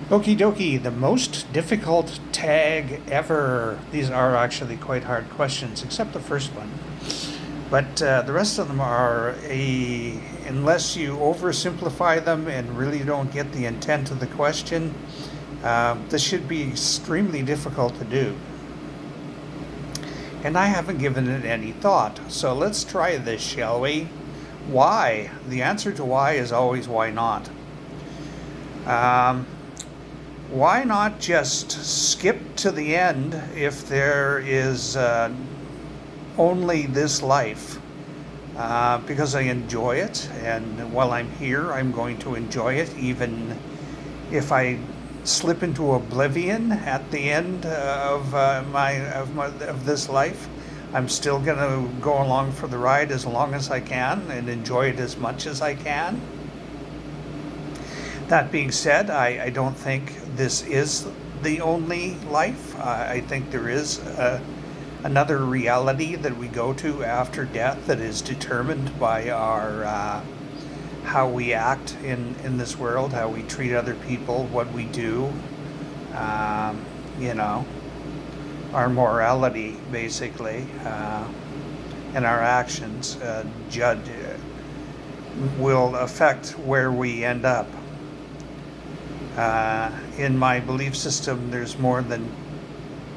Okie dokie, the most difficult tag ever. These are actually quite hard questions, except the first one. But the rest of them unless you oversimplify them and really don't get the intent of the question, this should be extremely difficult to do. And I haven't given it any thought. So let's try this, shall we? Why? The answer to why is always why not. Um, why not just skip to the end if there is only this life? Because I enjoy it, and while I'm here, I'm going to enjoy it, even if I slip into oblivion at the end of this life. I'm still going to go along for the ride as long as I can and enjoy it as much as I can. That being said, I don't think this is the only life. I think there is another reality that we go to after death that is determined by our how we act in this world, how we treat other people, what we do, you know, our morality, basically, and our actions will affect where we end up. In my belief system, there's more than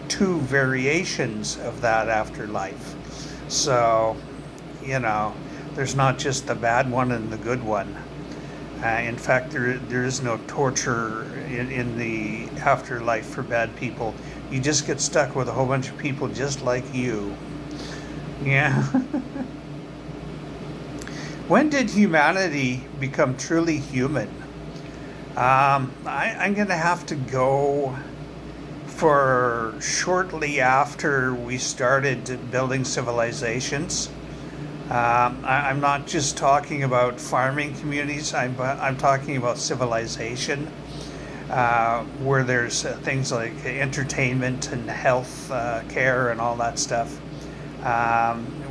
two variations of that afterlife. So, you know, there's not just the bad one and the good one. In fact, there is no torture in the afterlife for bad people. You just get stuck with a whole bunch of people just like you. Yeah. When did humanity become truly human? I'm going to have to go for shortly after we started building civilizations. I'm not just talking about farming communities, I'm talking about civilization, where there's things like entertainment and health care and all that stuff.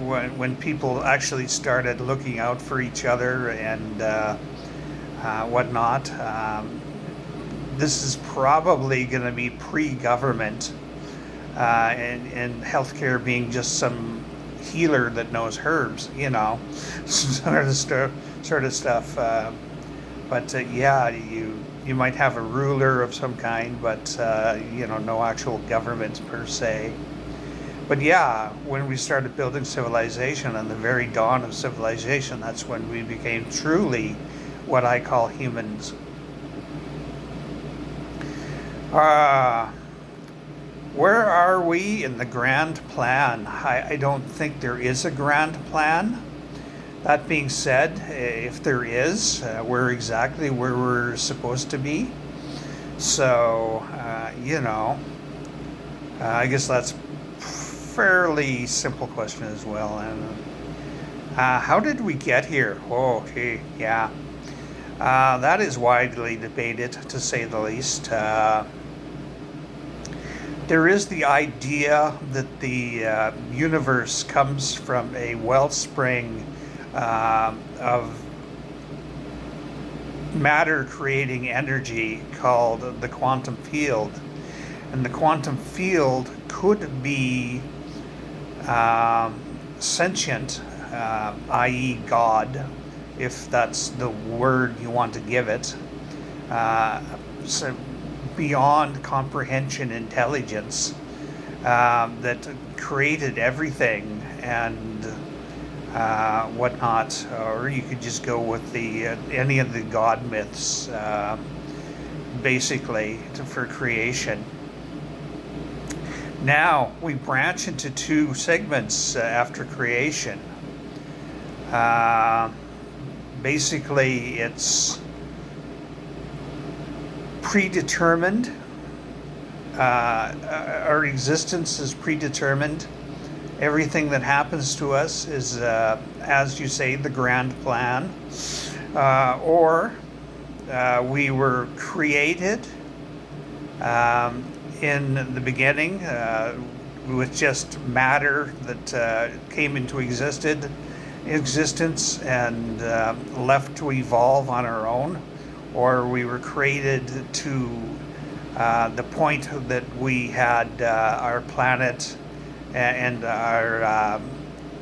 When people actually started looking out for each other and whatnot. This is probably going to be pre-government, and healthcare being just some healer that knows herbs, you know, sort of stuff. But yeah, you might have a ruler of some kind, but you know, no actual government per se. But yeah, when we started building civilization, on the very dawn of civilization, that's when we became truly what I call humans. Where are we in the grand plan? I don't think there is a grand plan. That being said, if there is, we're exactly where we're supposed to be. So, you know, I guess that's a fairly simple question as well. And how did we get here? Oh, gee, yeah. That is widely debated, to say the least. There is the idea that the universe comes from a wellspring of matter creating energy called the quantum field. And the quantum field could be sentient, i.e., God, if that's the word you want to give it, so beyond comprehension intelligence that created everything and whatnot. Or you could just go with the any of the God myths, basically, for creation. Now we branch into two segments after creation. Basically, it's predetermined. Our existence is predetermined. Everything that happens to us is, as you say, the grand plan. Or we were created in the beginning with just matter that came into existence and left to evolve on our own, or we were created to the point that we had our planet and our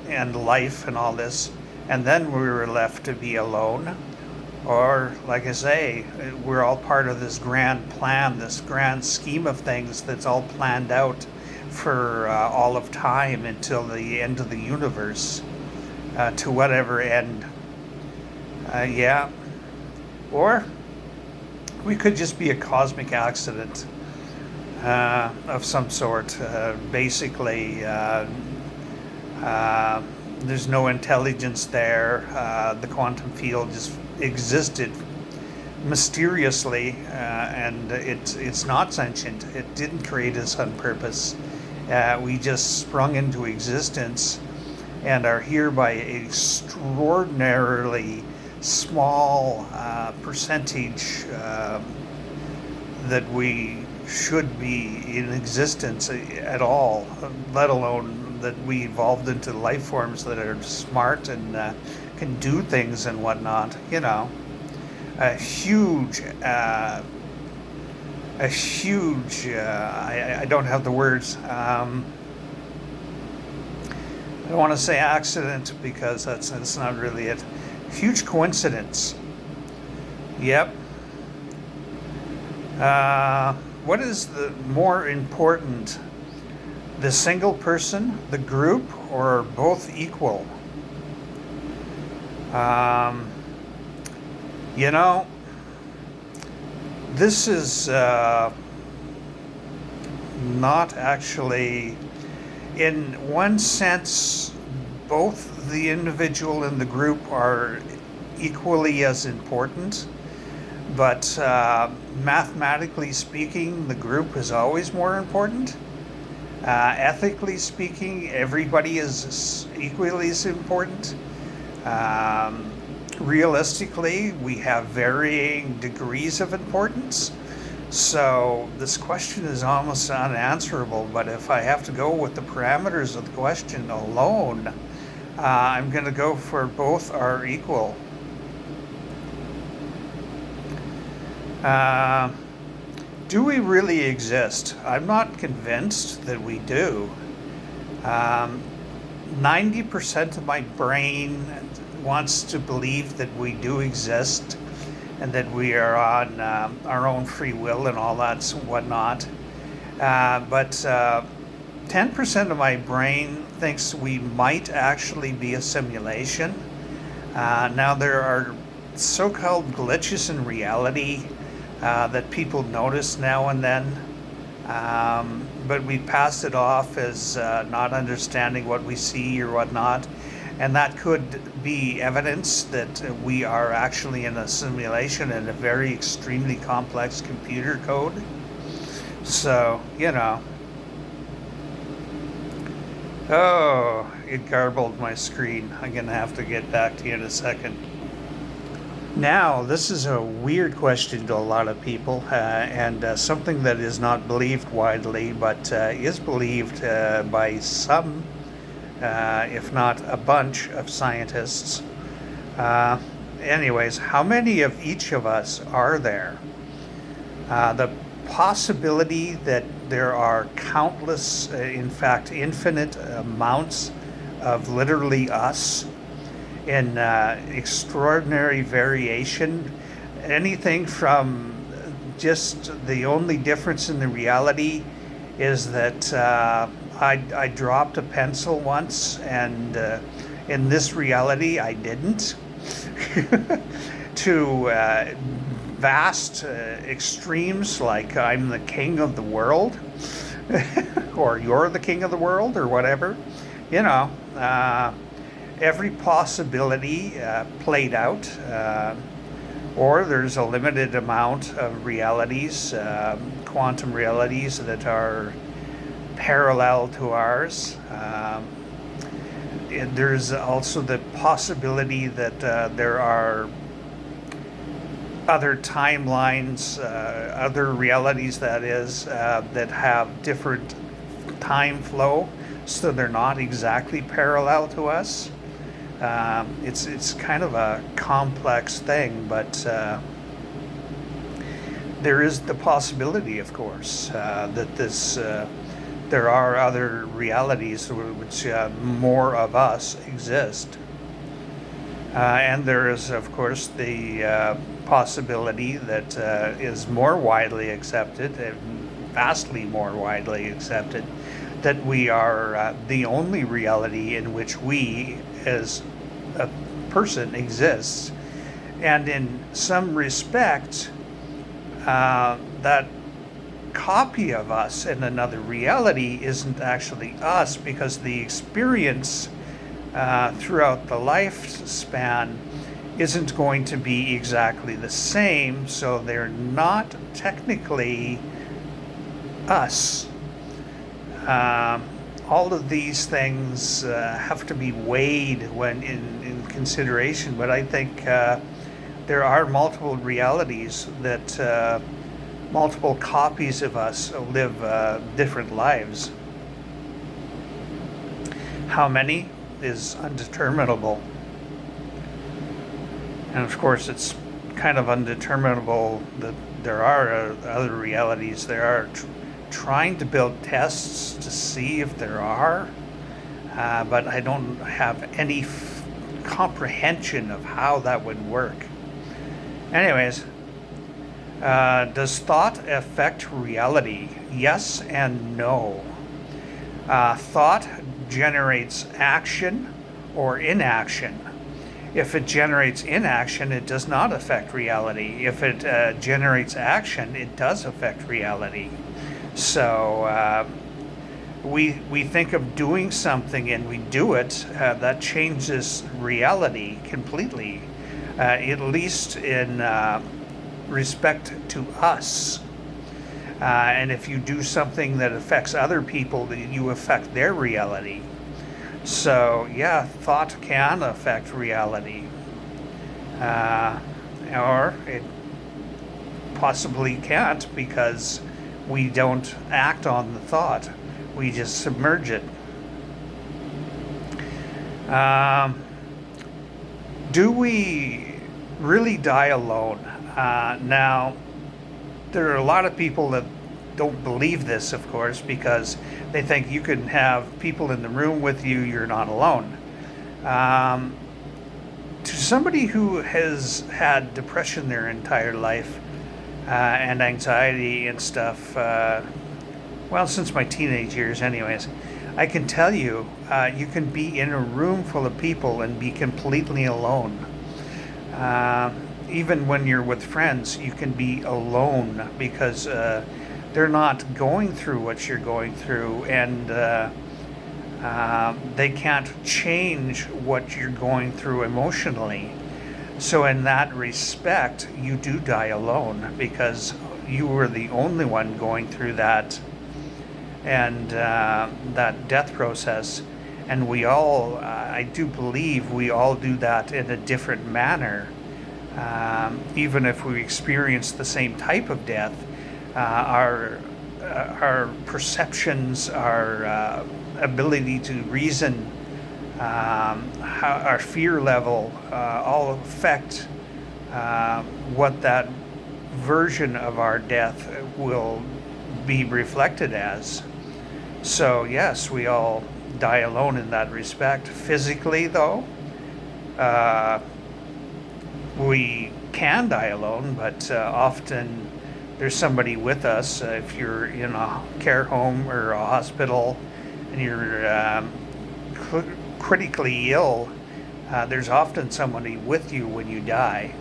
and life and all this, and then we were left to be alone. Or, like I say, we're all part of this grand plan, this grand scheme of things that's all planned out for all of time until the end of the universe, to whatever end. Yeah. Or we could just be a cosmic accident of some sort. Basically, there's no intelligence there. The quantum field just existed mysteriously, and it's not sentient. It didn't create us on purpose. We just sprung into existence and are here by an extraordinarily small percentage that we should be in existence at all, let alone that we evolved into life forms that are smart and can do things and whatnot. You know, a huge, I don't have the words. I don't want to say accident because that's not really it. Huge coincidence. Yep. What is the more important? The single person, the group, or both equal? You know, this is not actually, in one sense, both the individual and the group are equally as important, but mathematically speaking, the group is always more important. Ethically speaking, everybody is equally as important. Realistically, we have varying degrees of importance. So this question is almost unanswerable, but if I have to go with the parameters of the question alone, I'm going to go for both are equal. Do we really exist? I'm not convinced that we do. 90% of my brain wants to believe that we do exist and that we are on our own free will and all that whatnot. But 10% of my brain thinks we might actually be a simulation. Now there are so-called glitches in reality that people notice now and then, but we pass it off as not understanding what we see or whatnot, and that could be evidence that we are actually in a simulation and a very extremely complex computer code. So, you know. Oh, it garbled my screen. I'm going to have to get back to you in a second. Now, this is a weird question to a lot of people, and something that is not believed widely, but is believed by some, if not a bunch, of scientists. Anyways, how many of each of us are there? The possibility that there are countless, in fact, infinite amounts of literally us in extraordinary variation, anything from just the only difference in the reality is that I dropped a pencil once, and in this reality I didn't, to vast extremes like I'm the king of the world or you're the king of the world or whatever, you know. Every possibility played out, or there's a limited amount of realities, quantum realities that are parallel to ours. There's also the possibility that there are other timelines, other realities, that is, that have different time flow, so they're not exactly parallel to us. It's kind of a complex thing, but there is the possibility, of course, that there are other realities which more of us exist. And there is, of course, the possibility that is more widely accepted, vastly more widely accepted, that we are the only reality in which we, as a person, exists. And in some respect, that copy of us in another reality isn't actually us, because the experience throughout the lifespan isn't going to be exactly the same, so they're not technically us. All of these things have to be weighed when in consideration, but I think there are multiple realities that multiple copies of us live different lives. How many is undeterminable. And of course, it's kind of undeterminable that there are other realities. There are trying to build tests to see if there are, but I don't have any comprehension of how that would work. Anyways, does thought affect reality? Yes and no. Thought generates action or inaction. If it generates inaction, it does not affect reality. If it generates action, it does affect reality. So we think of doing something and we do it, that changes reality completely, at least in respect to us. And if you do something that affects other people, then you affect their reality. So yeah, thought can affect reality. Or it possibly can't, because we don't act on the thought. We just submerge it. Do we really die alone? Now, there are a lot of people that don't believe this, of course, because they think you can have people in the room with you, you're not alone. To somebody who has had depression their entire life, and anxiety and stuff, well, since my teenage years anyways, I can tell you, you can be in a room full of people and be completely alone. Even when you're with friends, you can be alone, because they're not going through what you're going through, and they can't change what you're going through emotionally. So in that respect, you do die alone, because you were the only one going through that, and that death process. And we all, I do believe we all do that in a different manner. Even if we experience the same type of death, our perceptions, our ability to reason, our fear level, all affect what that version of our death will be reflected as. So yes, we all die alone in that respect. Physically, though, we can die alone, but often there's somebody with us. If you're in a care home or a hospital and you're critically ill, there's often somebody with you when you die.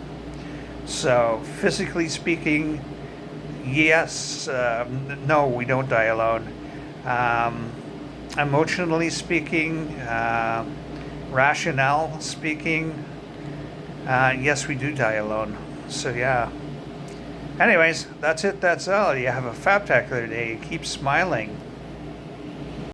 So physically speaking, yes, no, we don't die alone. Emotionally speaking, rationale speaking, yes, we do die alone. So yeah. Anyways, that's it. That's all. You have a fabtacular day. Keep smiling.